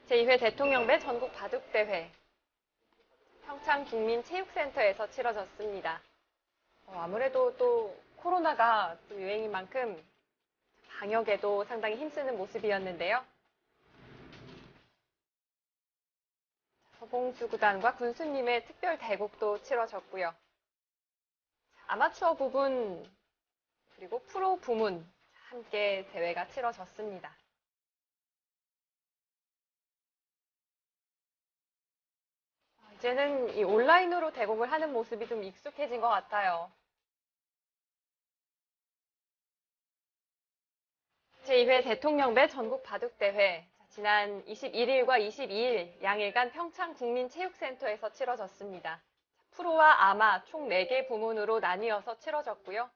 제2회 대통령배 전국 바둑대회 평창국민체육센터에서 치러졌습니다. 아무래도 또 코로나가 또 유행인 만큼 방역에도 상당히 힘쓰는 모습이었는데요. 서봉수 구단과 군수님의 특별 대국도 치러졌고요. 아마추어 부분 그리고 프로 부문 함께 대회가 치러졌습니다. 이제는 이 온라인으로 대국을 하는 모습이 좀 익숙해진 것 같아요. 제2회 대통령배 전국 바둑대회 지난 21일과 22일 양일간 평창국민체육센터에서 치러졌습니다. 프로와 아마 총 4개 부문으로 나뉘어서 치러졌고요.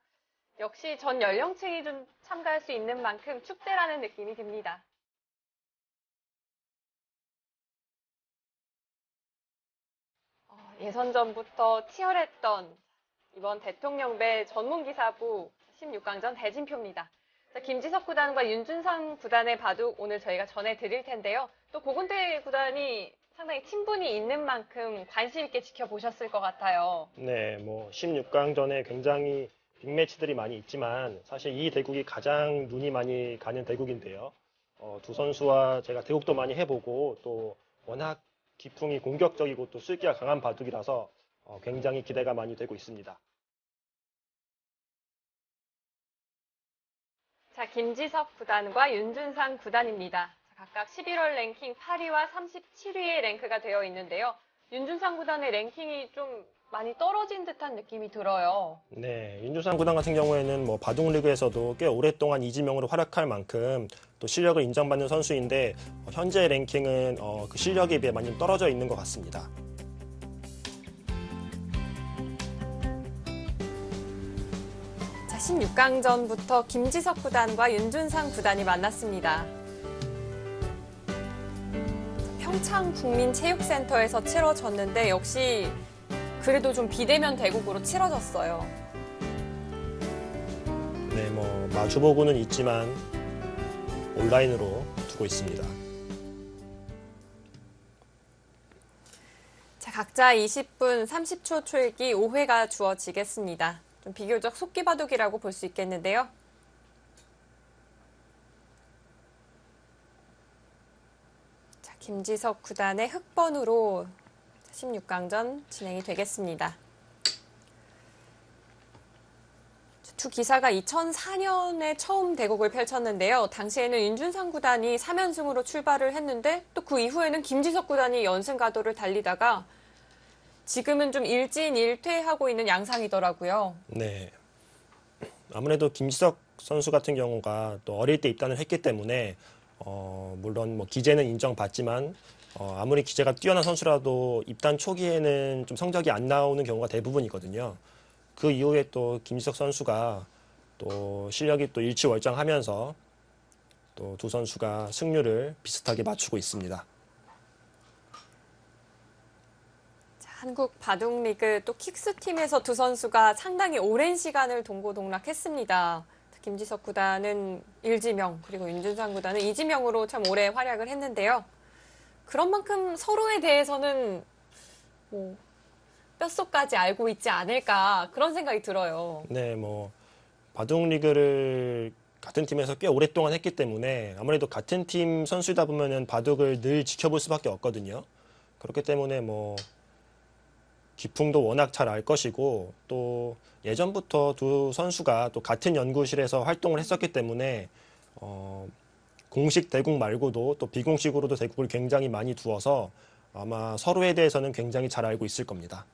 역시 전 연령층이 좀 참가할 수 있는 만큼 축제라는 느낌이 듭니다. 예선전부터 치열했던 이번 대통령배 전문기사부 16강전 대진표입니다. 김지석 구단과 윤준상 구단의 바둑 오늘 저희가 전해드릴 텐데요. 또 고군대 구단이 상당히 친분이 있는 만큼 관심 있게 지켜보셨을 것 같아요. 네, 16강전에 굉장히 빅매치들이 많이 있지만 사실 이 대국이 가장 눈이 많이 가는 대국인데요. 두 선수와 제가 대국도 많이 해보고 또 워낙 기풍이 공격적이고 또 sul기가 강한 바둑이라서 굉장히 기대가 많이 되고 있습니다. 자, 김지석 구단과 윤준상 구단입니다. 각각 11월 랭킹 8위와 37위의 랭크가 되어 있는데요. 윤준상 구단의 랭킹이 좀 많이 떨어진 듯한 느낌이 들어요. 네, 윤준상 구단 같은 경우에는 바둑 리그에서도 꽤 오랫동안 이지명으로 활약할 만큼 또 실력을 인정받는 선수인데 현재 랭킹은 그 실력에 비해 많이 떨어져 있는 것 같습니다. 자, 16강전부터 김지석 구단과 윤준상 구단이 만났습니다. 평창국민체육센터에서 치러졌는데 역시 그래도 좀 비대면 대국으로 치러졌어요. 네, 마주보고는 있지만 온라인으로 두고 있습니다. 자, 각자 20분 30초 초읽기 5회가 주어지겠습니다. 좀 비교적 속기바둑이라고 볼 수 있겠는데요. 자, 김지석 구단의 흑번으로 16강전 진행이 되겠습니다. 두 기사가 2004년에 처음 대국을 펼쳤는데요. 당시에는 윤준상 구단이 3연승으로 출발을 했는데 또 그 이후에는 김지석 구단이 연승 가도를 달리다가 지금은 좀 일진일퇴하고 있는 양상이더라고요. 네. 아무래도 김지석 선수 같은 경우가 또 어릴 때 입단을 했기 때문에 물론 기재는 인정받지만 아무리 기재가 뛰어난 선수라도 입단 초기에는 좀 성적이 안 나오는 경우가 대부분이거든요. 그 이후에 또 김지석 선수가 또 실력이 또 일취월장하면서 또 두 선수가 승률을 비슷하게 맞추고 있습니다. 한국 바둑리그 또 킥스팀에서 두 선수가 상당히 오랜 시간을 동고동락했습니다. 김지석 구단은 1지명 그리고 윤준상 구단은 2지명으로 참 오래 활약을 했는데요. 그런 만큼 서로에 대해서는 뼛속까지 알고 있지 않을까 그런 생각이 들어요. 네, 바둑 리그를 같은 팀에서 꽤 오랫동안 했기 때문에 아무래도 같은 팀 선수이다 보면은 바둑을 늘 지켜볼 수밖에 없거든요. 그렇기 때문에 기풍도 워낙 잘 알 것이고 또 예전부터 두 선수가 또 같은 연구실에서 활동을 했었기 때문에 공식 대국 말고도 또 비공식으로도 대국을 굉장히 많이 두어서 아마 서로에 대해서는 굉장히 잘 알고 있을 겁니다.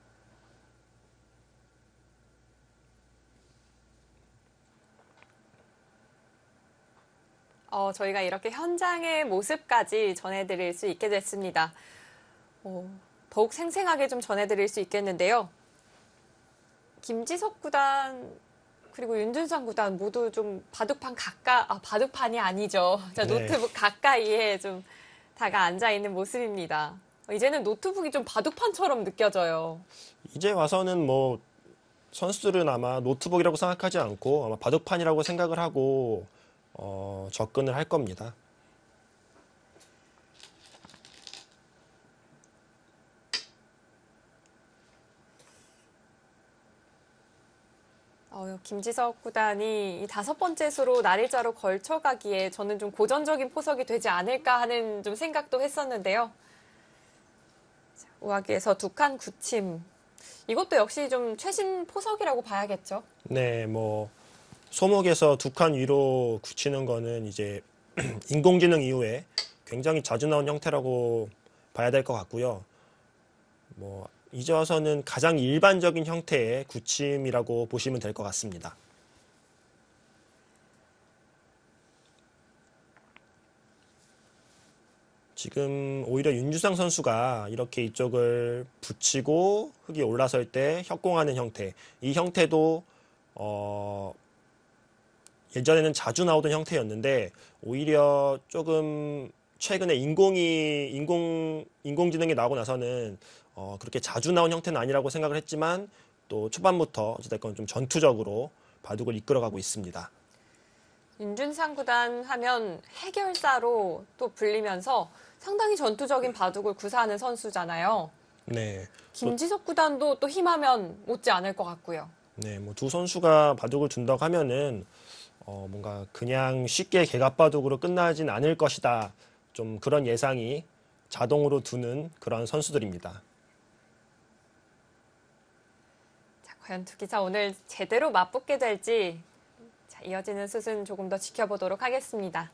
저희가 이렇게 현장의 모습까지 전해드릴 수 있게 됐습니다. 더욱 생생하게 좀 전해드릴 수 있겠는데요. 김지석 구단 그리고 윤준상 구단 모두 좀 바둑판 바둑판이 아니죠. 자, 네. 노트북 가까이에 좀 다가 앉아 있는 모습입니다. 이제는 노트북이 좀 바둑판처럼 느껴져요. 이제 와서는 선수들은 아마 노트북이라고 생각하지 않고 아마 바둑판이라고 생각을 하고 접근을 할 겁니다. 김지석 구단이 이 5번째 수로 날일자로 걸쳐가기에 저는 좀 고전적인 포석이 되지 않을까 하는 좀 생각도 했었는데요. 우하기에서 2칸 굳힘. 이것도 역시 좀 최신 포석이라고 봐야겠죠. 네, 뭐 소목에서 2칸 위로 굳히는 거는 이제 인공지능 이후에 굉장히 자주 나온 형태라고 봐야 될 것 같고요. 뭐 이제 와서는 가장 일반적인 형태의 굳힘이라고 보시면 될 것 같습니다. 지금 오히려 윤주상 선수가 이렇게 이쪽을 붙이고 흙이 올라설 때 협공하는 형태, 이 형태도 예전에는 자주 나오던 형태였는데 오히려 조금 최근에 인공지능이 나오고 나서는 그렇게 자주 나온 형태는 아니라고 생각을 했지만 또 초반부터 어찌됐건 좀 전투적으로 바둑을 이끌어가고 있습니다. 윤준상 구단 하면 해결사로 또 불리면서 상당히 전투적인 바둑을 구사하는 선수잖아요. 네. 김지석 구단도 또 힘하면 못지 않을 것 같고요. 네, 뭐 두 선수가 바둑을 둔다고 하면은 뭔가 그냥 쉽게 개갑바둑으로 끝나진 않을 것이다. 좀 그런 예상이 자동으로 두는 그런 선수들입니다. 자, 과연 두 기사 오늘 제대로 맞붙게 될지 자, 이어지는 수순 조금 더 지켜보도록 하겠습니다.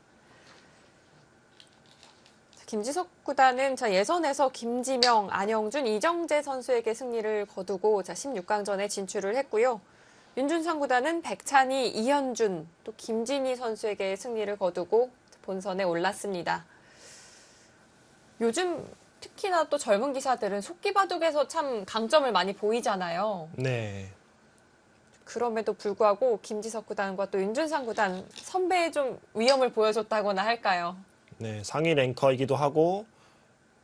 자, 김지석 구단은 예선에서 김지명, 안영준, 이정재 선수에게 승리를 거두고 16강전에 진출을 했고요. 윤준상 구단은 백찬희, 이현준, 또 김진희 선수에게 승리를 거두고 본선에 올랐습니다. 요즘 특히나 또 젊은 기사들은 속기바둑에서 참 강점을 많이 보이잖아요. 네. 그럼에도 불구하고 김지석 구단과 또 윤준상 구단 선배의 좀 위험을 보여줬다거나 할까요? 네, 상위 랭커이기도 하고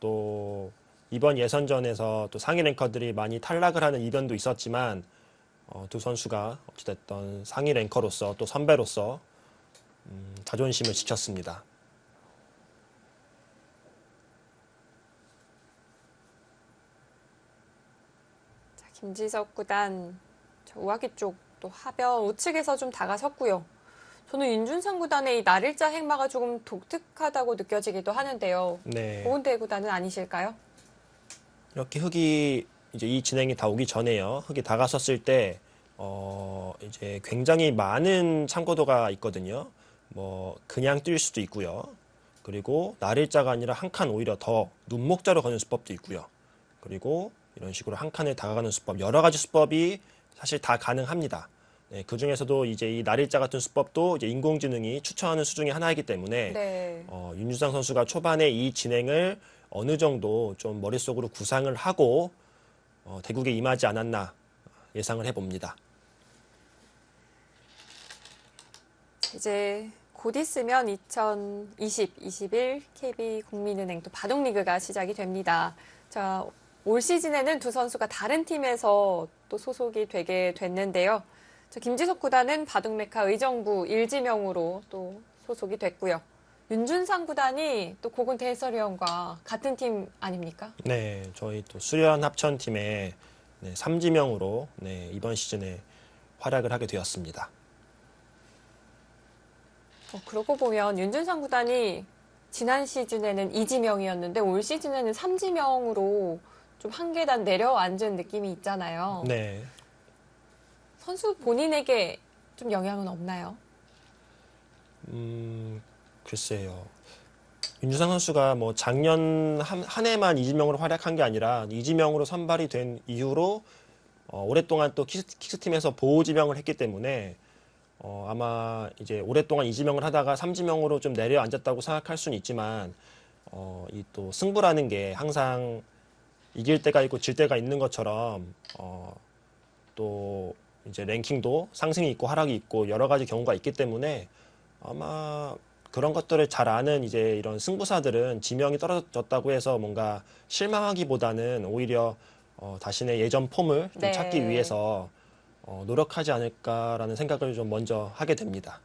또 이번 예선전에서 또 상위 랭커들이 많이 탈락을 하는 이변도 있었지만 두 선수가 어찌됐든 상위 랭커로서 또 선배로서 자존심을 지켰습니다. 자, 김지석 구단 우하기 쪽 또 하변 우측에서 좀 다가섰고요. 저는 윤준상 구단의 이 날일자 행마가 조금 독특하다고 느껴지기도 하는데요. 네. 고은대 구단은 아니실까요? 이렇게 흙이 이제 이 진행이 다 오기 전에요. 흙이 다가섰을 때 이제 굉장히 많은 참고도가 있거든요. 뭐 그냥 뛸 수도 있고요. 그리고 날일자가 아니라 한 칸 오히려 더 눈목자로 가는 수법도 있고요. 그리고 이런 식으로 한 칸에 다가가는 수법, 여러 가지 수법이 사실 다 가능합니다. 네, 그 중에서도 이제 이 날일자 같은 수법도 이제 인공지능이 추천하는 수 중에 하나이기 때문에 네. 윤준상 선수가 초반에 이 진행을 어느 정도 좀 머릿속으로 구상을 하고 대국에 임하지 않았나 예상을 해봅니다. 이제 곧 있으면 2020-21 KB국민은행 또 바둑리그가 시작이 됩니다. 자, 올 시즌에는 두 선수가 다른 팀에서 또 소속이 되게 됐는데요. 김지석 구단은 바둑메카 의정부 일지명으로 또 소속이 됐고요. 윤준상 구단이 또 고근태 해설위원과 같은 팀 아닙니까? 네, 저희 또 수련 합천팀의 삼지명으로 이번 시즌에 활약을 하게 되었습니다. 그러고 보면 윤준상 구단이 지난 시즌에는 이지명이었는데 올 시즌에는 삼지명으로 좀 한 계단 내려앉은 느낌이 있잖아요. 네. 선수 본인에게 좀 영향은 없나요? 글쎄요. 윤주상 선수가 뭐 작년 한 해만 이지명으로 활약한 게 아니라 이지명으로 선발이 된 이후로 오랫동안 또 킥스팀에서 보호지명을 했기 때문에 아마 이제 오랫동안 이지명을 하다가 삼지명으로 좀 내려앉았다고 생각할 수는 있지만 이 또 승부라는 게 항상 이길 때가 있고 질 때가 있는 것처럼 또 이제 랭킹도 상승이 있고 하락이 있고 여러 가지 경우가 있기 때문에 아마 그런 것들을 잘 아는 이제 이런 승부사들은 지명이 떨어졌다고 해서 뭔가 실망하기보다는 오히려 자신의 예전 폼을 좀 네. 찾기 위해서 노력하지 않을까라는 생각을 좀 먼저 하게 됩니다.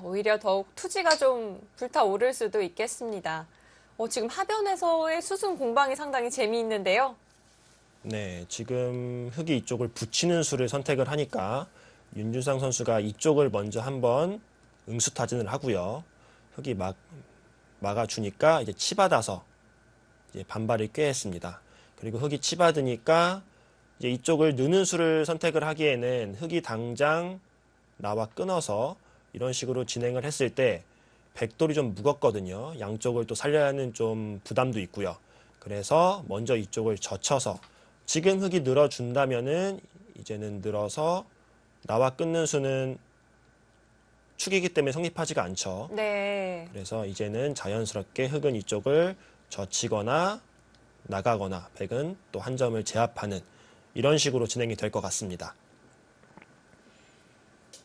오히려 더욱 투지가 좀 불타오를 수도 있겠습니다. 지금 하변에서의 수순 공방이 상당히 재미있는데요. 네, 지금 흙이 이쪽을 붙이는 수를 선택을 하니까 윤준상 선수가 이쪽을 먼저 한번 응수타진을 하고요. 흙이 막아주니까 이제 치받아서 이제 반발을 꾀했습니다. 그리고 흙이 치받으니까 이제 이쪽을 느는 수를 선택을 하기에는 흙이 당장 나와 끊어서 이런 식으로 진행을 했을 때 백돌이 좀 무겁거든요. 양쪽을 또 살려야 하는 좀 부담도 있고요. 그래서 먼저 이쪽을 젖혀서 지금 흙이 늘어준다면은 이제는 늘어서 나와 끊는 수는 축이기 때문에 성립하지가 않죠. 네. 그래서 이제는 자연스럽게 흙은 이쪽을 젖히거나 나가거나 백은 또 한 점을 제압하는 이런 식으로 진행이 될 것 같습니다.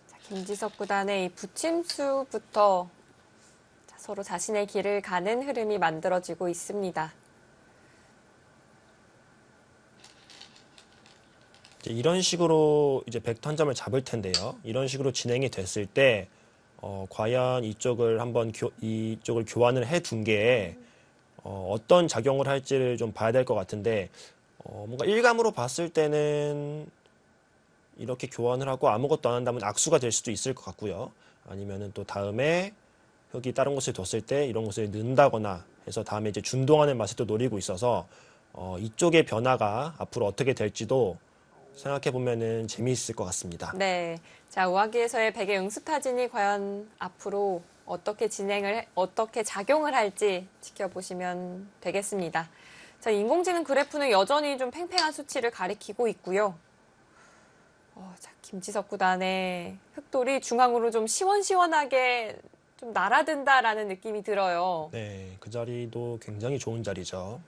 자, 김지석 구단의 이 붙임수부터 서로 자신의 길을 가는 흐름이 만들어지고 있습니다. 이런 식으로 이제 백도 한 점을 잡을 텐데요. 이런 식으로 진행이 됐을 때 과연 이쪽을 한번 이쪽을 교환을 해둔 게 어떤 작용을 할지를 좀 봐야 될 것 같은데 뭔가 일감으로 봤을 때는 이렇게 교환을 하고 아무것도 안 한다면 악수가 될 수도 있을 것 같고요. 아니면은 또 다음에 흙이 다른 곳에 뒀을 때 이런 곳을 넣는다거나 해서 다음에 이제 준동하는 맛을 또 노리고 있어서 이쪽의 변화가 앞으로 어떻게 될지도 생각해 보면은 재미있을 것 같습니다. 네. 자, 우하기에서의 백의 응수타진이 과연 앞으로 어떻게 작용을 할지 지켜보시면 되겠습니다. 자, 인공지능 그래프는 여전히 좀 팽팽한 수치를 가리키고 있고요. 자, 김지석 구단의 흑돌이 중앙으로 좀 시원시원하게 좀 날아든다라는 느낌이 들어요. 네, 그 자리도 굉장히 좋은 자리죠.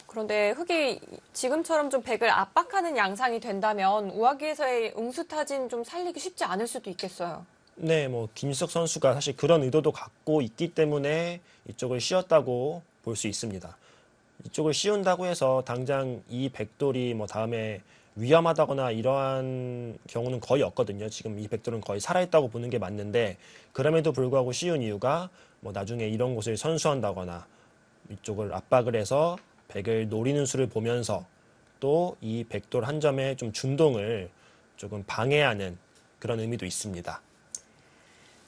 그런데 흑이 지금처럼 좀 백을 압박하는 양상이 된다면 우하기에서의 응수타진 좀 살리기 쉽지 않을 수도 있겠어요. 네, 뭐 김지석 선수가 사실 그런 의도도 갖고 있기 때문에 이쪽을 씌웠다고 볼 수 있습니다. 이쪽을 씌운다고 해서 당장 이 백돌이 뭐 다음에 위험하다거나 이러한 경우는 거의 없거든요. 지금 이 백돌은 거의 살아있다고 보는 게 맞는데 그럼에도 불구하고 씌운 이유가 뭐 나중에 이런 곳을 선수한다거나 이쪽을 압박을 해서 백을 노리는 수를 보면서 또 이 백돌 한 점의 좀 준동을 조금 방해하는 그런 의미도 있습니다.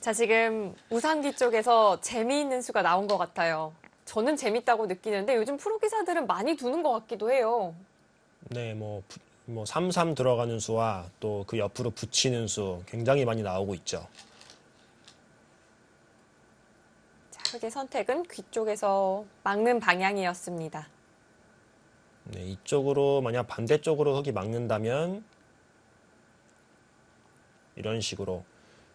자, 지금 우상기 쪽에서 재미있는 수가 나온 것 같아요. 저는 재밌다고 느끼는데 요즘 프로 기사들은 많이 두는 것 같기도 해요. 네, 뭐 3-3 들어가는 수와 또 그 옆으로 붙이는 수 굉장히 많이 나오고 있죠. 자, 흑의 선택은 귀 쪽에서 막는 방향이었습니다. 네, 이쪽으로 만약 반대쪽으로 흙이 막는다면 이런 식으로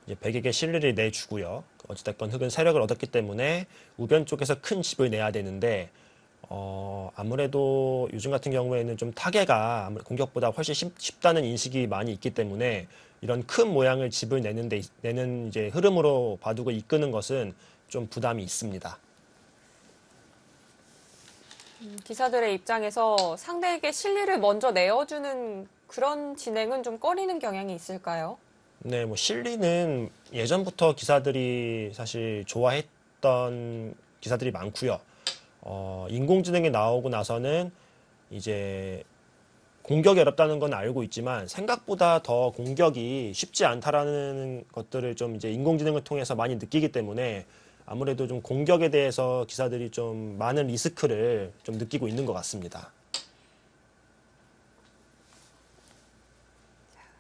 이제 백에게 실리를 내주고요. 어찌됐건 흙은 세력을 얻었기 때문에 우변 쪽에서 큰 집을 내야 되는데 아무래도 요즘 같은 경우에는 좀 타개가 공격보다 훨씬 쉽다는 인식이 많이 있기 때문에 이런 큰 모양을 집을 내는 이제 흐름으로 바둑을 이끄는 것은 좀 부담이 있습니다. 기사들의 입장에서 상대에게 실리를 먼저 내어주는 그런 진행은 좀 꺼리는 경향이 있을까요? 네, 뭐 실리는 예전부터 기사들이 사실 좋아했던 기사들이 많고요. 인공지능이 나오고 나서는 이제 공격이 어렵다는 건 알고 있지만 생각보다 더 공격이 쉽지 않다라는 것들을 좀 이제 인공지능을 통해서 많이 느끼기 때문에 아무래도 좀 공격에 대해서 기사들이 좀 많은 리스크를 좀 느끼고 있는 것 같습니다.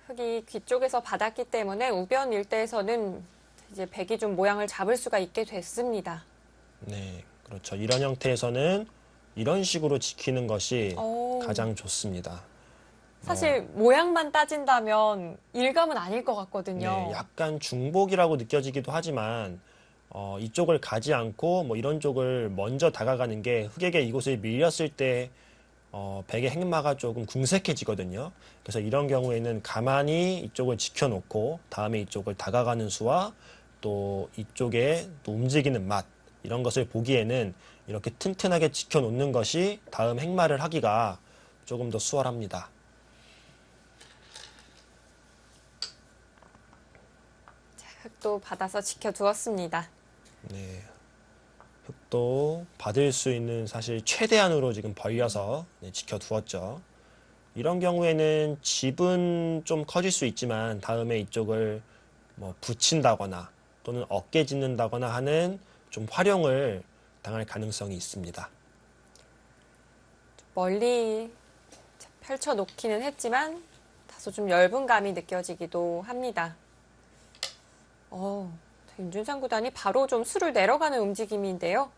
흑이 귀 쪽에서 받았기 때문에 우변 일대에서는 이제 백이 좀 모양을 잡을 수가 있게 됐습니다. 네, 그렇죠. 이런 형태에서는 이런 식으로 지키는 것이 가장 좋습니다. 사실 모양만 따진다면 일감은 아닐 것 같거든요. 네, 약간 중복이라고 느껴지기도 하지만 이쪽을 가지 않고 뭐 이런 쪽을 먼저 다가가는 게 흑에게 이곳을 밀렸을 때 백의 행마가 조금 궁색해지거든요. 그래서 이런 경우에는 가만히 이쪽을 지켜놓고 다음에 이쪽을 다가가는 수와 또 이쪽에 또 움직이는 맛 이런 것을 보기에는 이렇게 튼튼하게 지켜놓는 것이 다음 행마를 하기가 조금 더 수월합니다. 흑도 받아서 지켜두었습니다. 네. 흑도 받을 수 있는 사실 최대한으로 지금 벌려서 지켜두었죠. 이런 경우에는 집은 좀 커질 수 있지만 다음에 이쪽을 뭐 붙인다거나 또는 어깨 짓는다거나 하는 좀 활용을 당할 가능성이 있습니다. 멀리 펼쳐 놓기는 했지만 다소 좀 엷은 감이 느껴지기도 합니다. 윤준상 구단이 바로 좀 수를 내려가는 움직임인데요.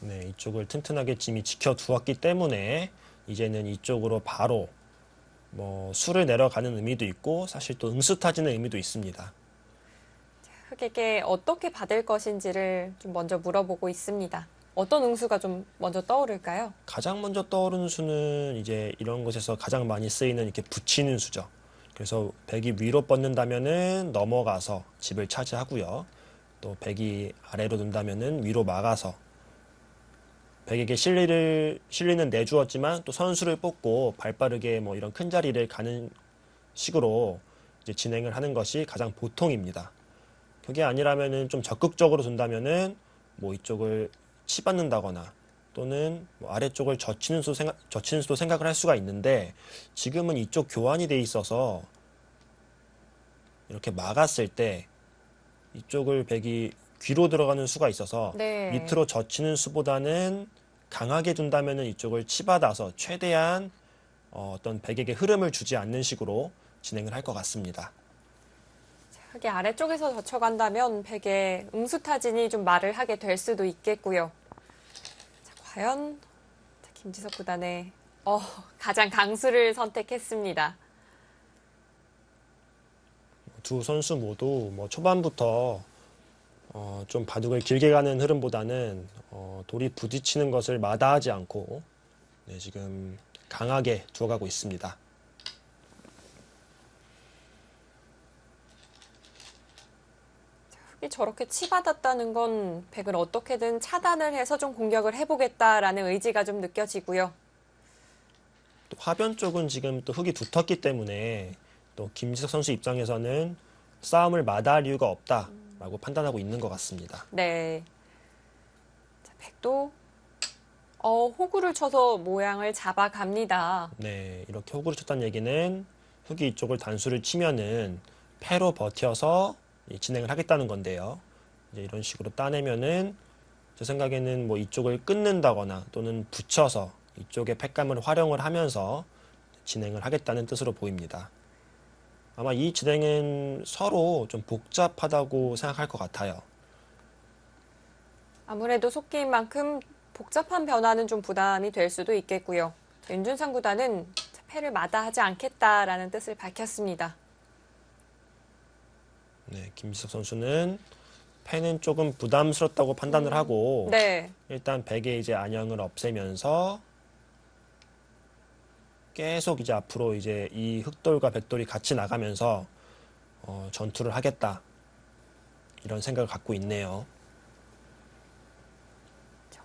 네, 이쪽을 튼튼하게 짐이 지켜두었기 때문에 이제는 이쪽으로 바로 뭐 수를 내려가는 의미도 있고 사실 또 응수타지는 의미도 있습니다. 흑에게 어떻게 받을 것인지를 좀 먼저 물어보고 있습니다. 어떤 응수가 좀 먼저 떠오를까요? 가장 먼저 떠오르는 수는 이제 이런 곳에서 가장 많이 쓰이는 이렇게 붙이는 수죠. 그래서 백이 위로 뻗는다면은 넘어가서 집을 차지하고요. 또 백이 아래로 둔다면은 위로 막아서 백에게 실리는 내주었지만 또 선수를 뽑고 발빠르게 뭐 이런 큰 자리를 가는 식으로 이제 진행을 하는 것이 가장 보통입니다. 그게 아니라면은 좀 적극적으로 둔다면은 뭐 이쪽을 치받는다거나 또는 뭐 아래쪽을 젖히는 수도 생각을 할 수가 있는데 지금은 이쪽 교환이 돼 있어서 이렇게 막았을 때 이쪽을 백이 귀로 들어가는 수가 있어서 네. 밑으로 젖히는 수보다는 강하게 둔다면은 이쪽을 치받아서 최대한 어떤 백에게 흐름을 주지 않는 식으로 진행을 할 것 같습니다. 흑이 아래쪽에서 젖혀간다면 백의 응수타진이 좀 말을 하게 될 수도 있겠고요. 자, 과연 김지석 구단의 가장 강수를 선택했습니다. 두 선수 모두 뭐 초반부터 좀 바둑을 길게 가는 흐름보다는 돌이 부딪히는 것을 마다하지 않고 네, 지금 강하게 두어가고 있습니다. 흑이 저렇게 치받았다는 건 백을 어떻게든 차단을 해서 좀 공격을 해보겠다라는 의지가 좀 느껴지고요. 또 화변 쪽은 지금 또 흙이 두텁기 때문에 또 김지석 선수 입장에서는 싸움을 마다할 이유가 없다라고 판단하고 있는 것 같습니다. 네. 자, 백도 호구를 쳐서 모양을 잡아갑니다. 네, 이렇게 호구를 쳤다는 얘기는 흙이 이쪽을 단수를 치면은 패로 버텨서 진행을 하겠다는 건데요. 이제 이런 식으로 따내면은 제 생각에는 뭐 이쪽을 끊는다거나 또는 붙여서 이쪽의 팩감을 활용을 하면서 진행을 하겠다는 뜻으로 보입니다. 아마 이 진행은 서로 좀 복잡하다고 생각할 것 같아요. 아무래도 속기인 만큼 복잡한 변화는 좀 부담이 될 수도 있겠고요. 윤준상 구단은 패를 마다하지 않겠다라는 뜻을 밝혔습니다. 네, 김지석 선수는 패는 조금 부담스럽다고 판단을 하고 네. 일단 백의 이제 안형을 없애면서 계속 이제 앞으로 이제 이 흑돌과 백돌이 같이 나가면서 전투를 하겠다 이런 생각을 갖고 있네요.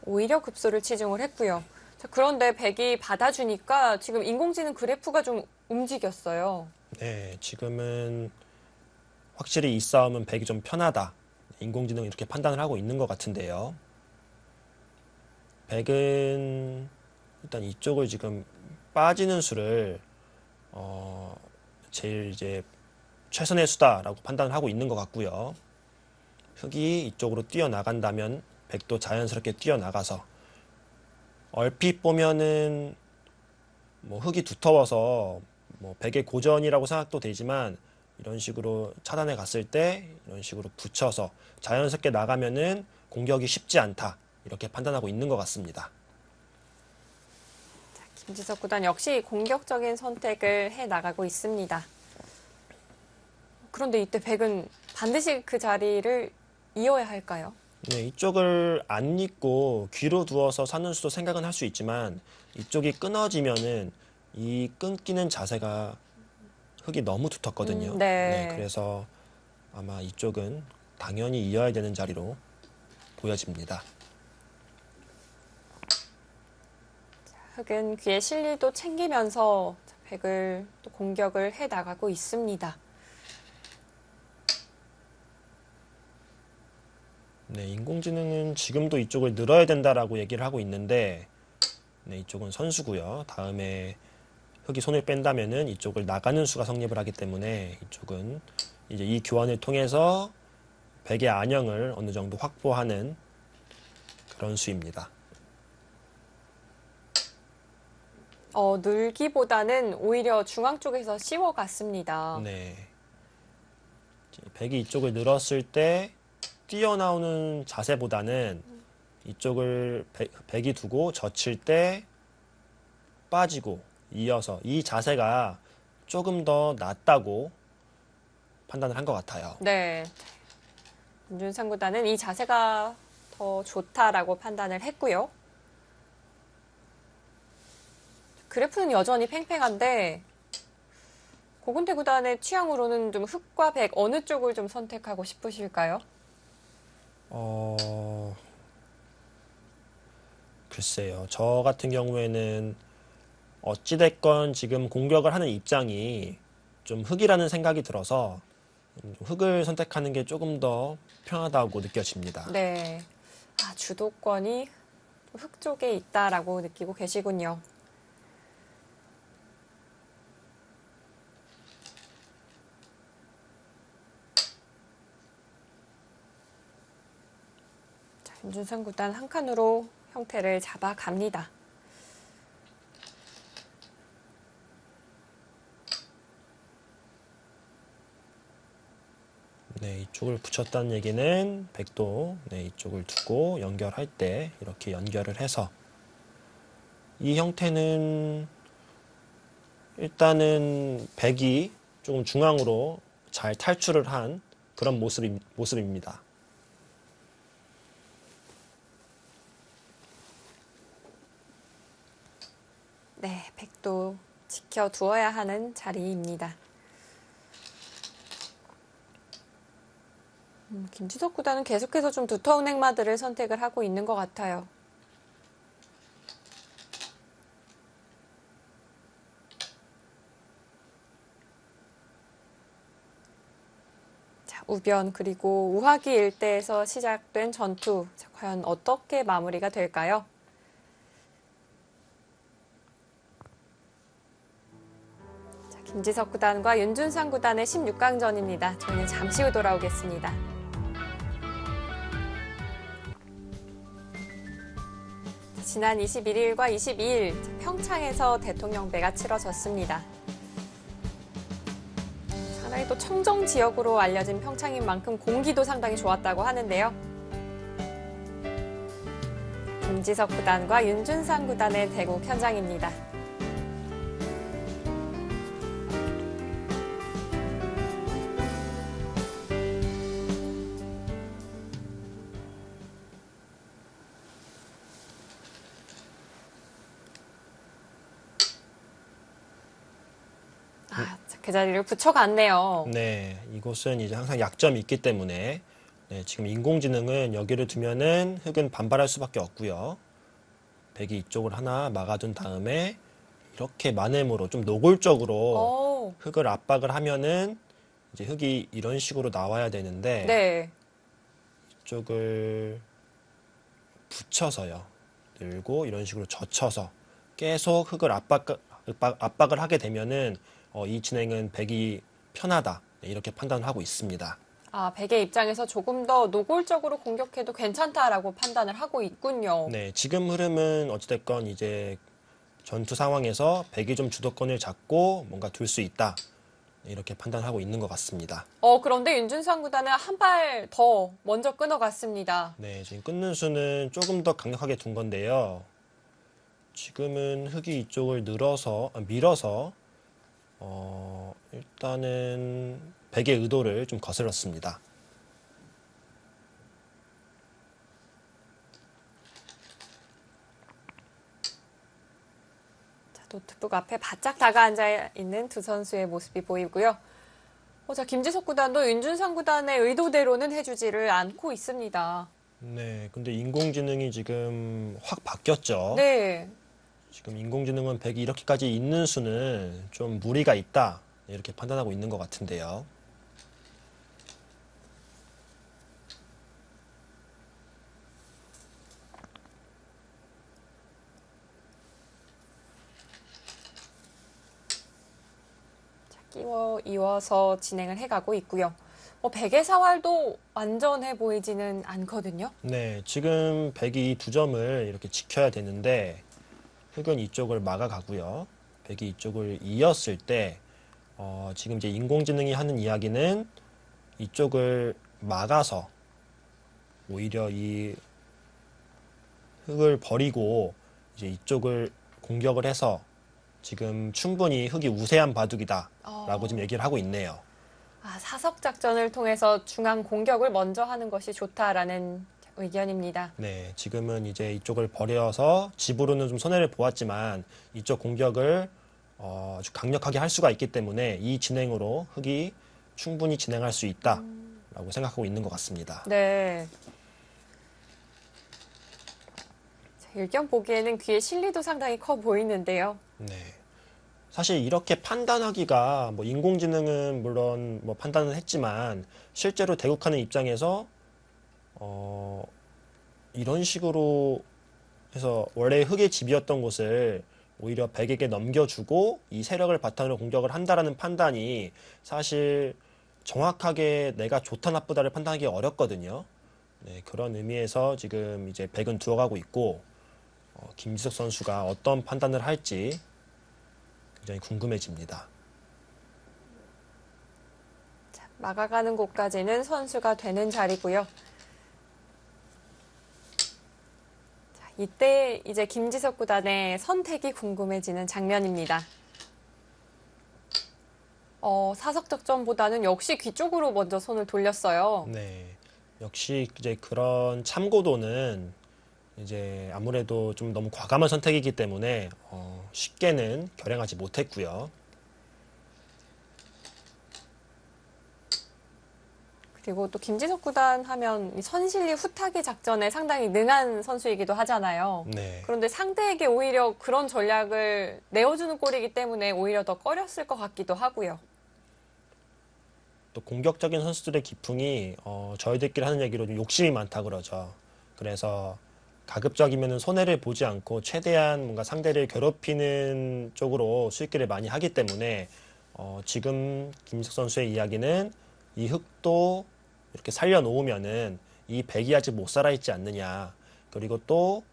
오히려 급소를 치중을 했고요. 자, 그런데 백이 받아주니까 지금 인공지능 그래프가 좀 움직였어요. 네, 지금은 확실히 이 싸움은 백이 좀 편하다. 인공지능이 이렇게 판단을 하고 있는 것 같은데요. 백은 일단 이쪽을 지금 빠지는 수를 제일 이제 최선의 수다라고 판단을 하고 있는 것 같고요. 흑이 이쪽으로 뛰어나간다면 백도 자연스럽게 뛰어나가서 얼핏 보면은 뭐 흑이 두터워서 뭐 백의 고전이라고 생각도 되지만 이런 식으로 차단해 갔을 때 이런 식으로 붙여서 자연스럽게 나가면은 공격이 쉽지 않다 이렇게 판단하고 있는 것 같습니다. 김지석 구단 역시 공격적인 선택을 해 나가고 있습니다. 그런데 이때 백은 반드시 그 자리를 이어야 할까요? 네, 이쪽을 안 잊고 귀로 두어서 사는 수도 생각은 할 수 있지만 이쪽이 끊어지면은 이 끊기는 자세가 흙이 너무 두텁거든요. 네. 그래서 아마 이쪽은 당연히 이어야 되는 자리로 보여집니다. 흑은 귀의 실리도 챙기면서 백을 또 공격을 해 나가고 있습니다. 네, 인공지능은 지금도 이쪽을 늘어야 된다라고 얘기를 하고 있는데 네, 이쪽은 선수고요. 다음에 흙이 손을 뺀다면은 이쪽을 나가는 수가 성립을 하기 때문에 이쪽은 이제 이 교환을 통해서 백의 안형을 어느 정도 확보하는 그런 수입니다. 늘기보다는 오히려 중앙 쪽에서 씌워갔습니다. 네. 백이 이쪽을 늘었을 때 뛰어나오는 자세보다는 이쪽을 백이 두고 젖힐 때 빠지고 이어서 이 자세가 조금 더 낫다고 판단을 한 것 같아요. 네. 윤준상 구단은 이 자세가 더 좋다라고 판단을 했고요. 그래프는 여전히 팽팽한데 고근태 구단의 취향으로는 좀 흑과 백 어느 쪽을 좀 선택하고 싶으실까요? 글쎄요. 저 같은 경우에는 어찌됐건 지금 공격을 하는 입장이 좀 흑이라는 생각이 들어서 흑을 선택하는 게 조금 더 편하다고 느껴집니다. 네. 주도권이 흑 쪽에 있다라고 느끼고 계시군요. 자, 윤준상 구단 한 칸으로 형태를 잡아갑니다. 네, 이쪽을 붙였다는 얘기는 백도 네, 이쪽을 두고 연결할 때 이렇게 연결을 해서 이 형태는 일단은 백이 조금 중앙으로 잘 탈출을 한 그런 모습입니다. 네, 백도 지켜두어야 하는 자리입니다. 김지석 구단은 계속해서 좀 두터운 행마들을 선택을 하고 있는 것 같아요. 자, 우변 그리고 우하기 일대에서 시작된 전투. 자, 과연 어떻게 마무리가 될까요? 자, 김지석 구단과 윤준상 구단의 16강전입니다. 저희는 잠시 후 돌아오겠습니다. 지난 21일과 22일 평창에서 대통령배가 치러졌습니다. 상당히 또 청정 지역으로 알려진 평창인 만큼 공기도 상당히 좋았다고 하는데요. 김지석 구단과 윤준상 구단의 대국 현장입니다. 그 자리를 붙여갔네요. 네, 이곳은 이제 항상 약점이 있기 때문에 네, 지금 인공지능은 여기를 두면은 흑은 반발할 수밖에 없고요. 백이 이쪽을 하나 막아둔 다음에 이렇게 마넴으로 좀 노골적으로 흑을 압박을 하면은 이제 흑이 이런 식으로 나와야 되는데 네. 이쪽을 붙여서요. 늘고 이런 식으로 젖혀서 계속 흑을 압박을 하게 되면은 이 진행은 백이 편하다 이렇게 판단을 하고 있습니다. 백의 입장에서 조금 더 노골적으로 공격해도 괜찮다라고 판단을 하고 있군요. 네, 지금 흐름은 어찌됐건 이제 전투 상황에서 백이 좀 주도권을 잡고 뭔가 둘 수 있다 이렇게 판단하고 있는 것 같습니다. 그런데 윤준상 구단은 한 발 더 먼저 끊어갔습니다. 네, 지금 끊는 수는 조금 더 강력하게 둔 건데요. 지금은 흑이 이쪽을 밀어서 일단은 백의 의도를 좀 거슬렀습니다. 자, 노트북 앞에 바짝 다가앉아 있는 두 선수의 모습이 보이고요. 자, 김지석 구단도 윤준상 구단의 의도대로는 해주지를 않고 있습니다. 네, 근데 인공지능이 지금 확 바뀌었죠. 네. 지금 인공지능은 백이 이렇게까지 있는 수는 좀 무리가 있다 이렇게 판단하고 있는 것 같은데요. 끼워 이어서 진행을 해가고 있고요. 백의 사활도 완전해 보이지는 않거든요. 네, 지금 백이 두 점을 이렇게 지켜야 되는데 흑은 이쪽을 막아가고요. 백이 이쪽을 이었을 때 지금 이제 인공지능이 하는 이야기는 이쪽을 막아서 오히려 이 흑을 버리고 이제 이쪽을 공격을 해서 지금 충분히 흑이 우세한 바둑이다라고 지금 얘기를 하고 있네요. 사석 작전을 통해서 중앙 공격을 먼저 하는 것이 좋다라는 의견입니다. 네, 지금은 이제 이쪽을 버려서 집으로는 좀 손해를 보았지만 이쪽 공격을 아주 강력하게 할 수가 있기 때문에 이 진행으로 흑이 충분히 진행할 수 있다라고 생각하고 있는 것 같습니다. 네. 일견 보기에는 귀의 실리도 상당히 커 보이는데요. 네. 사실 이렇게 판단하기가 뭐 인공지능은 물론 뭐 판단을 했지만 실제로 대국하는 입장에서 이런 식으로 해서 원래 흑의 집이었던 곳을 오히려 백에게 넘겨주고 이 세력을 바탕으로 공격을 한다라는 판단이 사실 정확하게 내가 좋다 나쁘다를 판단하기 어렵거든요. 네, 그런 의미에서 지금 이제 백은 두어가고 있고 김지석 선수가 어떤 판단을 할지 굉장히 궁금해집니다. 막아가는 곳까지는 선수가 되는 자리고요. 이때 이제 김지석 구단의 선택이 궁금해지는 장면입니다. 사석 작전보다는 역시 귀 쪽으로 먼저 손을 돌렸어요. 네, 역시 이제 그런 참고도는 이제 아무래도 좀 너무 과감한 선택이기 때문에 쉽게는 결행하지 못했고요. 그리고 또 김지석 구단 하면 이 선실리 후타기 작전에 상당히 능한 선수이기도 하잖아요. 네, 그런데 상대에게 오히려 그런 전략을 내어주는 꼴이기 때문에 오히려 더 꺼렸을 것 같기도 하고요. 또 공격적인 선수들의 기풍이 저희들끼리 하는 얘기로 좀 욕심이 많다 그러죠. 그래서 가급적이면 손해를 보지 않고 최대한 뭔가 상대를 괴롭히는 쪽으로 수익기를 많이 하기 때문에 지금 김지석 선수의 이야기는 이 흑도 이렇게 살려놓으면은 이 백이 아직 못 살아있지 않느냐. 그리고 또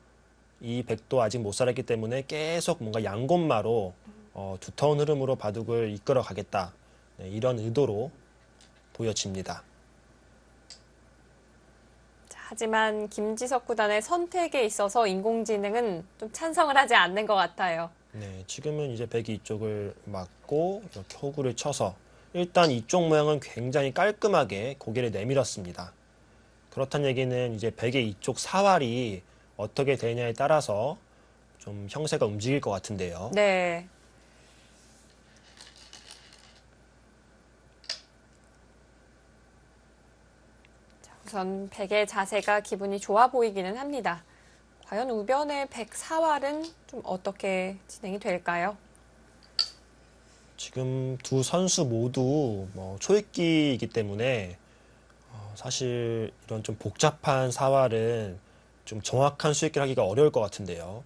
이 백도 아직 못 살아있기 때문에 계속 뭔가 양곤마로 두터운 흐름으로 바둑을 이끌어 가겠다. 네, 이런 의도로 보여집니다. 하지만 김지석 구단의 선택에 있어서 인공지능은 좀 찬성을 하지 않는 것 같아요. 네, 지금은 이제 백이 이쪽을 막고 이렇게 호구를 쳐서 일단 이쪽 모양은 굉장히 깔끔하게 고개를 내밀었습니다. 그렇다는 얘기는 이제 백의 이쪽 사활이 어떻게 되냐에 따라서 좀 형세가 움직일 것 같은데요. 네. 우선 백의 자세가 기분이 좋아 보이기는 합니다. 과연 우변의 백 사활은 좀 어떻게 진행이 될까요? 지금 두 선수 모두 뭐 초읽기이기 때문에 사실 이런 좀 복잡한 사활은 좀 정확한 수익을 하기가 어려울 것 같은데요.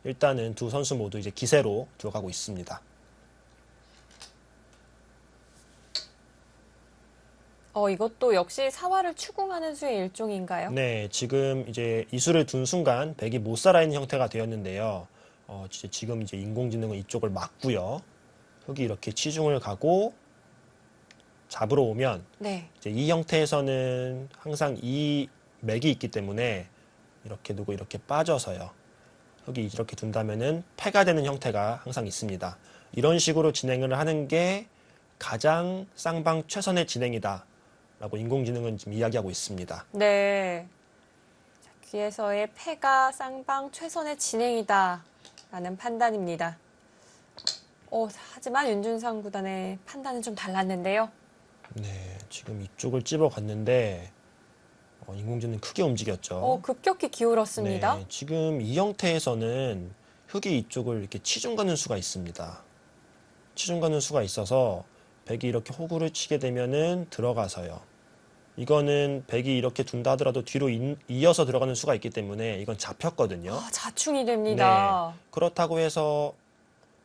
일단은 두 선수 모두 이제 기세로 들어가고 있습니다. 이것도 역시 사활을 추궁하는 수의 일종인가요? 네, 지금 이제 이수를 둔 순간 백이 못 살아있는 형태가 되었는데요. 지금 이제 인공지능은 이쪽을 막고요. 흑이 이렇게 치중을 가고 잡으러 오면 네. 이제 이 형태에서는 항상 이 맥이 있기 때문에 이렇게 두고 이렇게 빠져서요. 흑이 이렇게 둔다면은 패가 되는 형태가 항상 있습니다. 이런 식으로 진행을 하는 게 가장 쌍방 최선의 진행이다. 라고 인공지능은 지금 이야기하고 있습니다. 네. 자, 귀에서의 패가 쌍방 최선의 진행이다. 라는 판단입니다. 하지만 윤준상 구단의 판단은 좀 달랐는데요. 네, 지금 이쪽을 찝어갔는데 인공지능 크게 움직였죠. 급격히 기울었습니다. 네, 지금 이 형태에서는 흑이 이쪽을 이렇게 치중 가는 수가 있습니다. 치중 가는 수가 있어서 백이 이렇게 호구를 치게 되면은 들어가서요. 이거는 백이 이렇게 둔다 하더라도 뒤로 이어서 들어가는 수가 있기 때문에 이건 잡혔거든요. 자충이 됩니다. 네, 그렇다고 해서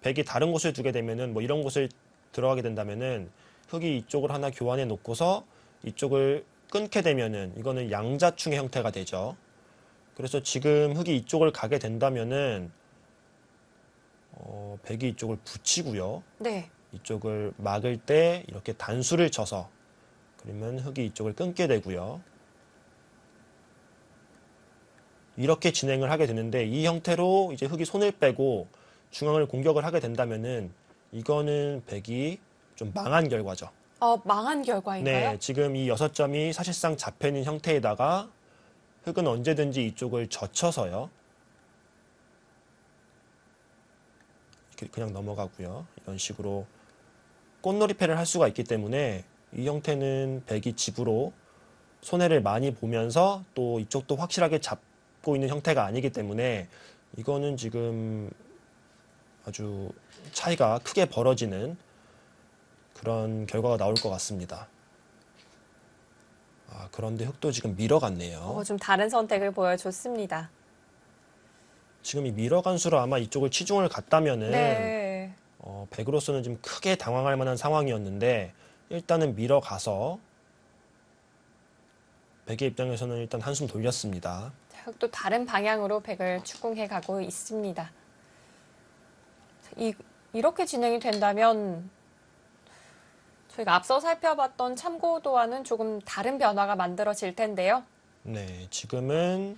백이 다른 곳을 두게 되면은 뭐 이런 곳을 들어가게 된다면은 흙이 이쪽을 하나 교환해 놓고서 이쪽을 끊게 되면은 이거는 양자충의 형태가 되죠. 그래서 지금 흙이 이쪽을 가게 된다면은 백이 이쪽을 붙이고요. 네. 이쪽을 막을 때 이렇게 단수를 쳐서 그러면 흙이 이쪽을 끊게 되고요. 이렇게 진행을 하게 되는데 이 형태로 이제 흙이 손을 빼고 중앙을 공격을 하게 된다면은 이거는 백이 좀 망한 결과죠. 망한 결과인가요? 네, 지금 이 6점이 사실상 잡혀 있는 형태에다가 흙은 언제든지 이쪽을 젖혀서요. 이렇게 그냥 넘어가고요. 이런 식으로 꽃놀이패를 할 수가 있기 때문에 이 형태는 백이 집으로 손해를 많이 보면서 또 이쪽도 확실하게 잡고 있는 형태가 아니기 때문에 이거는 지금 아주 차이가 크게 벌어지는 그런 결과가 나올 것 같습니다. 그런데 흙도 지금 밀어갔네요. 좀 다른 선택을 보여줬습니다. 지금 이 밀어간 수로 아마 이쪽을 치중을 갔다면은 네. 백으로서는 좀 크게 당황할 만한 상황이었는데 일단은 밀어가서 백의 입장에서는 일단 한숨 돌렸습니다. 또 다른 방향으로 백을 추궁해 가고 있습니다. 이렇게 진행이 된다면 저희가 앞서 살펴봤던 참고도와는 조금 다른 변화가 만들어질 텐데요. 네, 지금은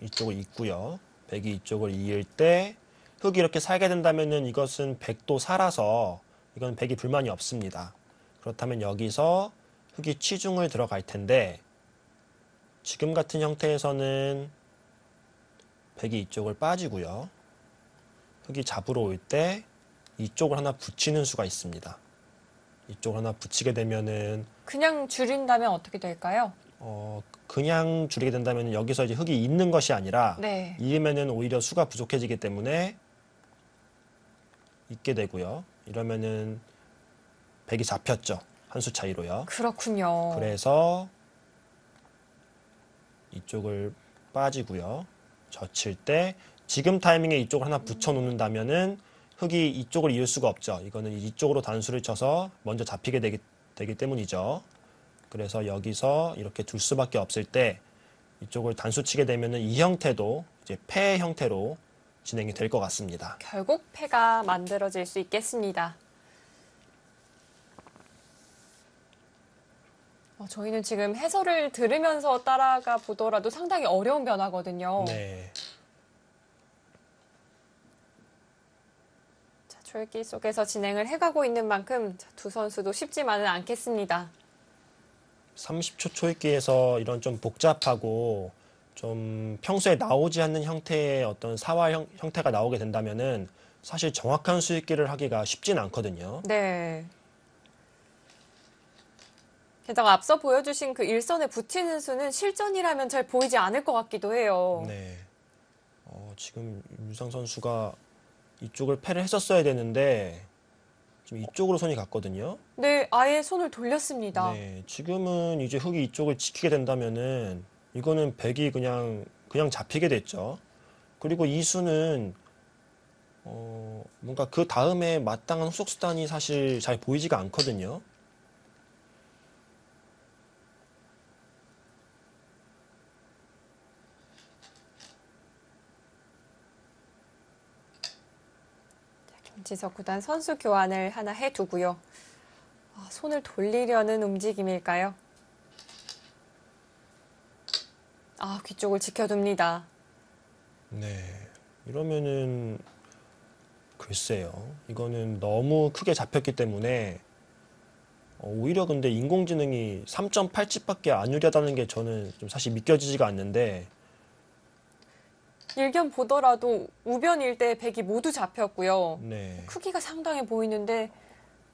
이쪽을 잇고요. 백이 이쪽을 이을 때 흙이 이렇게 살게 된다면은 이것은 백도 살아서 이건 백이 불만이 없습니다. 그렇다면 여기서 흙이 치중을 들어갈 텐데 지금 같은 형태에서는 백이 이쪽을 빠지고요. 흙이 잡으러 올 때 이쪽을 하나 붙이는 수가 있습니다. 이쪽을 하나 붙이게 되면은 그냥 줄인다면 어떻게 될까요? 그냥 줄이게 된다면 여기서 이제 흙이 있는 것이 아니라 네. 이으면은 오히려 수가 부족해지기 때문에 있게 되고요. 이러면은 백이 잡혔죠. 한 수 차이로요. 그렇군요. 그래서 이쪽을 빠지고요. 젖힐 때 지금 타이밍에 이쪽을 하나 붙여 놓는다면은 흙이 이쪽을 이을 수가 없죠. 이거는 이쪽으로 단수를 쳐서 먼저 잡히게 되기 때문이죠. 그래서 여기서 이렇게 둘 수밖에 없을 때 이쪽을 단수 치게 되면은 이 형태도 이제 패 형태로 진행이 될 것 같습니다. 결국 패가 만들어질 수 있겠습니다. 저희는 지금 해설을 들으면서 따라가 보더라도 상당히 어려운 변화거든요. 네. 자, 초읽기 속에서 진행을 해가고 있는 만큼 두 선수도 쉽지만은 않겠습니다. 30초 초읽기에서 이런 좀 복잡하고 좀 평소에 나오지 않는 형태의 어떤 사화 형태가 나오게 된다면은 사실 정확한 수읽기를 하기가 쉽진 않거든요. 네. 게다가 앞서 보여주신 그 일선에 붙이는 수는 실전이라면 잘 보이지 않을 것 같기도 해요. 네. 지금 윤상 선수가 이쪽을 패를 했었어야 되는데 지금 이쪽으로 손이 갔거든요. 네, 아예 손을 돌렸습니다. 네, 지금은 이제 흙이 이쪽을 지키게 된다면은 이거는 백이 그냥 잡히게 됐죠. 그리고 이 수는 뭔가 그 다음에 마땅한 후속 수단이 사실 잘 보이지가 않거든요. 김지석 구단 선수 교환을 하나 해두고요. 손을 돌리려는 움직임일까요? 귀 쪽을 지켜둡니다. 네, 이러면은 글쎄요. 이거는 너무 크게 잡혔기 때문에 오히려 근데 인공지능이 3.8칩밖에 안 유리하다는 게 저는 좀 사실 믿겨지지가 않는데 일견 보더라도 우변 일대 백이 모두 잡혔고요. 네. 크기가 상당해 보이는데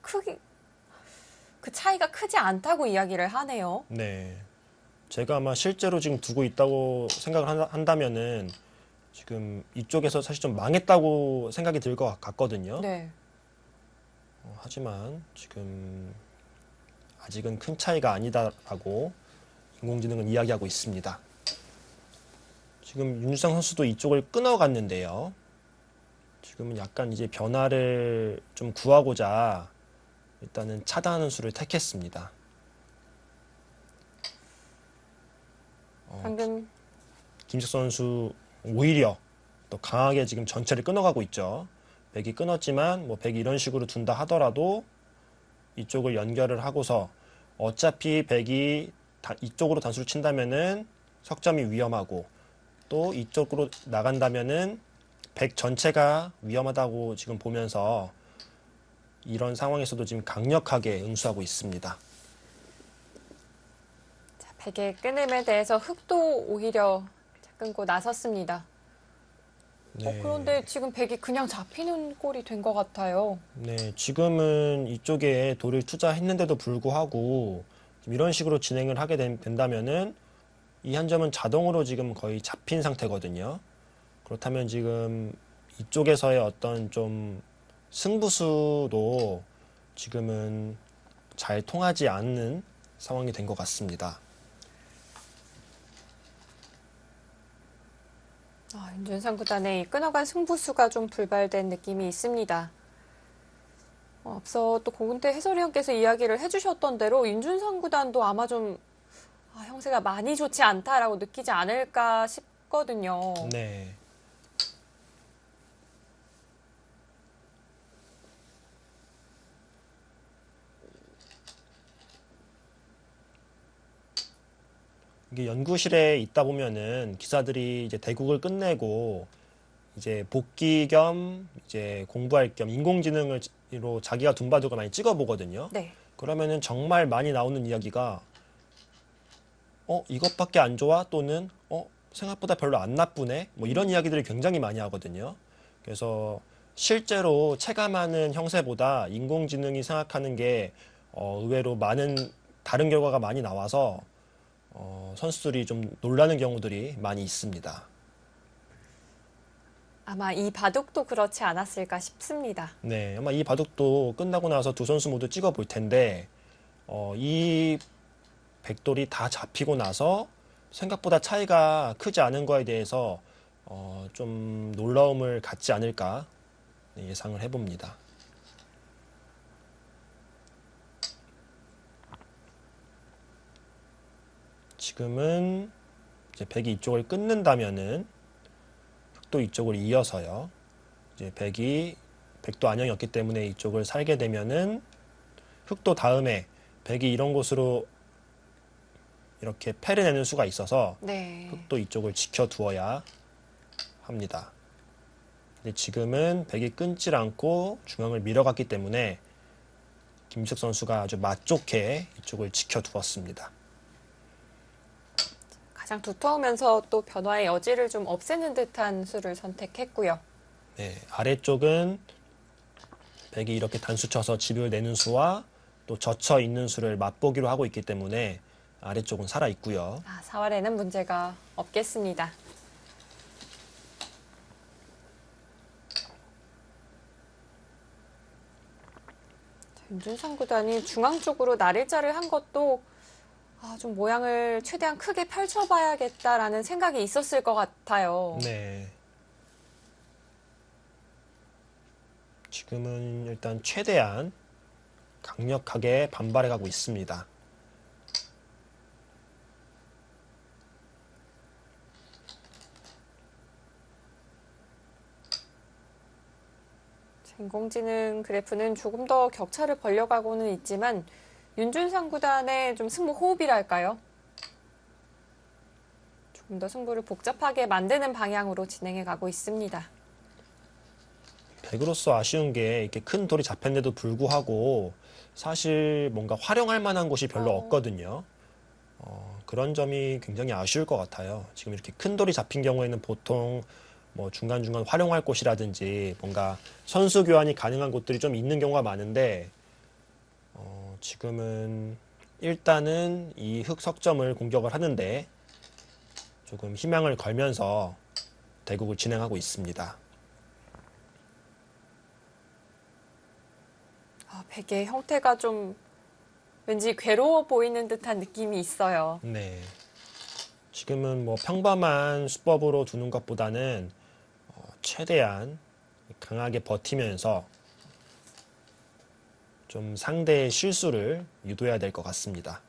그 차이가 크지 않다고 이야기를 하네요. 네. 제가 아마 실제로 지금 두고 있다고 생각을 한다면은 지금 이쪽에서 사실 좀 망했다고 생각이 들 것 같거든요. 네. 하지만 지금 아직은 큰 차이가 아니다라고 인공지능은 이야기하고 있습니다. 지금 윤주상 선수도 이쪽을 끊어갔는데요. 지금은 약간 이제 변화를 좀 구하고자 일단은 차단하는 수를 택했습니다. 방금 김지석 선수 오히려 또 강하게 지금 전체를 끊어가고 있죠. 백이 끊었지만 뭐 백이 이런 식으로 둔다 하더라도 이쪽을 연결을 하고서 어차피 백이 이쪽으로 단수를 친다면은 석점이 위험하고 또 이쪽으로 나간다면은 백 전체가 위험하다고 지금 보면서 이런 상황에서도 지금 강력하게 응수하고 있습니다. 백의 끊음에 대해서 흑도 오히려 끊고 나섰습니다. 네. 그런데 지금 백이 그냥 잡히는 꼴이 된 것 같아요. 네, 지금은 이쪽에 돌을 투자했는데도 불구하고 지금 이런 식으로 진행을 하게 된다면은 이 한 점은 자동으로 지금 거의 잡힌 상태거든요. 그렇다면 지금 이쪽에서의 어떤 좀 승부수도 지금은 잘 통하지 않는 상황이 된 것 같습니다. 윤준상 구단의 이 끊어간 승부수가 좀 불발된 느낌이 있습니다. 앞서 또 고은태 해설위원께서 이야기를 해주셨던 대로 윤준상 구단도 아마 좀 형세가 많이 좋지 않다라고 느끼지 않을까 싶거든요. 네. 이게 연구실에 있다 보면은 기사들이 이제 대국을 끝내고 이제 복귀 겸 이제 공부할 겸 인공지능으로 자기가 둔바둑을 많이 찍어보거든요. 네. 그러면은 정말 많이 나오는 이야기가 이것밖에 안 좋아? 또는 생각보다 별로 안 나쁘네? 뭐 이런 이야기들을 굉장히 많이 하거든요. 그래서 실제로 체감하는 형세보다 인공지능이 생각하는 게 의외로 많은 다른 결과가 많이 나와서 선수들이 좀 놀라는 경우들이 많이 있습니다. 아마 이 바둑도 그렇지 않았을까 싶습니다. 네, 아마 이 바둑도 끝나고 나서 두 선수 모두 찍어볼 텐데 이 백돌이 다 잡히고 나서 생각보다 차이가 크지 않은 거에 대해서 좀 놀라움을 갖지 않을까 예상을 해봅니다. 지금은 이제 백이 이쪽을 끊는다면은 흑도 이쪽을 이어서요. 이제 백도 안형이었기 때문에 이쪽을 살게 되면은 흑도 다음에 백이 이런 곳으로 이렇게 패를 내는 수가 있어서 네. 흑도 이쪽을 지켜두어야 합니다. 근데 지금은 백이 끊질 않고 중앙을 밀어갔기 때문에 김지석 선수가 아주 맛좋게 이쪽을 지켜두었습니다. 가장 두터우면서 또 변화의 여지를 좀 없애는 듯한 수를 선택했고요. 네, 아래쪽은 백이 이렇게 단수 쳐서 집을 내는 수와 또 젖혀 있는 수를 맛보기로 하고 있기 때문에 아래쪽은 살아 있고요. 사활에는 문제가 없겠습니다. 윤준상 구단이 중앙 쪽으로 날일자를 한 것도 좀 모양을 최대한 크게 펼쳐봐야겠다라는 생각이 있었을 것 같아요. 네. 지금은 일단 최대한 강력하게 반발해 가고 있습니다. 인공지능 그래프는 조금 더 격차를 벌려가고는 있지만 윤준상 구단의 좀 승부 호흡이랄까요? 조금 더 승부를 복잡하게 만드는 방향으로 진행해 가고 있습니다. 백으로서 아쉬운 게 이렇게 큰 돌이 잡혔는데도 불구하고 사실 뭔가 활용할 만한 곳이 별로 없거든요. 그런 점이 굉장히 아쉬울 것 같아요. 지금 이렇게 큰 돌이 잡힌 경우에는 보통 뭐 중간중간 활용할 곳이라든지 뭔가 선수 교환이 가능한 곳들이 좀 있는 경우가 많은데 지금은 일단은 이 흑 석점을 공격을 하는데 조금 희망을 걸면서 대국을 진행하고 있습니다. 백의 형태가 좀 왠지 괴로워 보이는 듯한 느낌이 있어요. 네. 지금은 뭐 평범한 수법으로 두는 것보다는 최대한 강하게 버티면서 좀 상대의 실수를 유도해야 될 것 같습니다.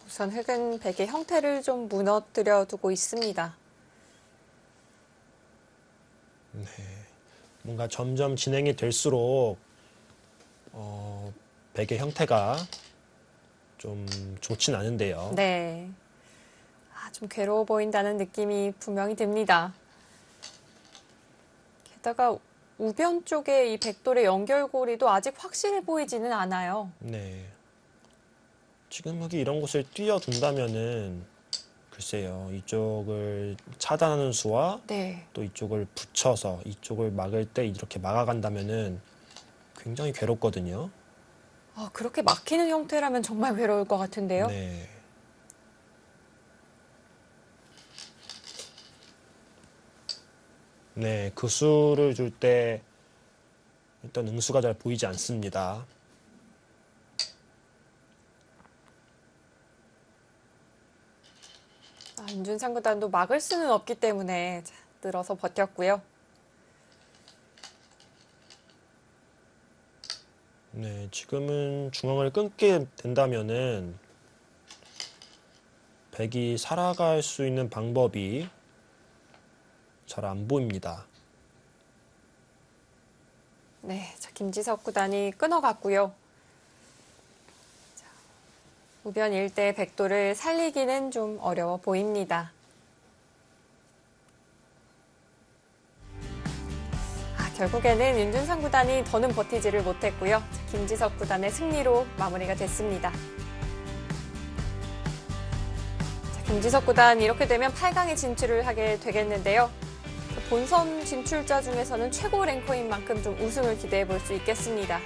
우선 흑은 백의 형태를 좀 무너뜨려 두고 있습니다. 뭔가 점점 진행이 될수록 백의 형태가 좀 좋진 않은데요. 네. 좀 괴로워 보인다는 느낌이 분명히 듭니다. 게다가 우변 쪽에 이 백돌의 연결고리도 아직 확실해 보이지는 않아요. 네. 지금 여기 이런 곳을 띄워둔다면은 글쎄요, 이쪽을 차단하는 수와 네. 또 이쪽을 붙여서 이쪽을 막을 때 이렇게 막아간다면은 굉장히 괴롭거든요. 그렇게 막히는 형태라면 정말 괴로울 것 같은데요. 네. 네, 그 수를 줄 때 일단 응수가 잘 보이지 않습니다. 윤준상 구단도 막을 수는 없기 때문에 늘어서 버텼고요. 네, 지금은 중앙을 끊게 된다면은 백이 살아갈 수 있는 방법이 잘 안 보입니다. 네, 김지석 구단이 끊어갔고요. 우변 일대 백돌을 살리기는 좀 어려워 보입니다. 결국에는 윤준상 구단이 더는 버티지를 못했고요. 김지석 구단의 승리로 마무리가 됐습니다. 김지석 구단 이렇게 되면 8강에 진출을 하게 되겠는데요. 본선 진출자 중에서는 최고 랭커인 만큼 좀 우승을 기대해 볼 수 있겠습니다.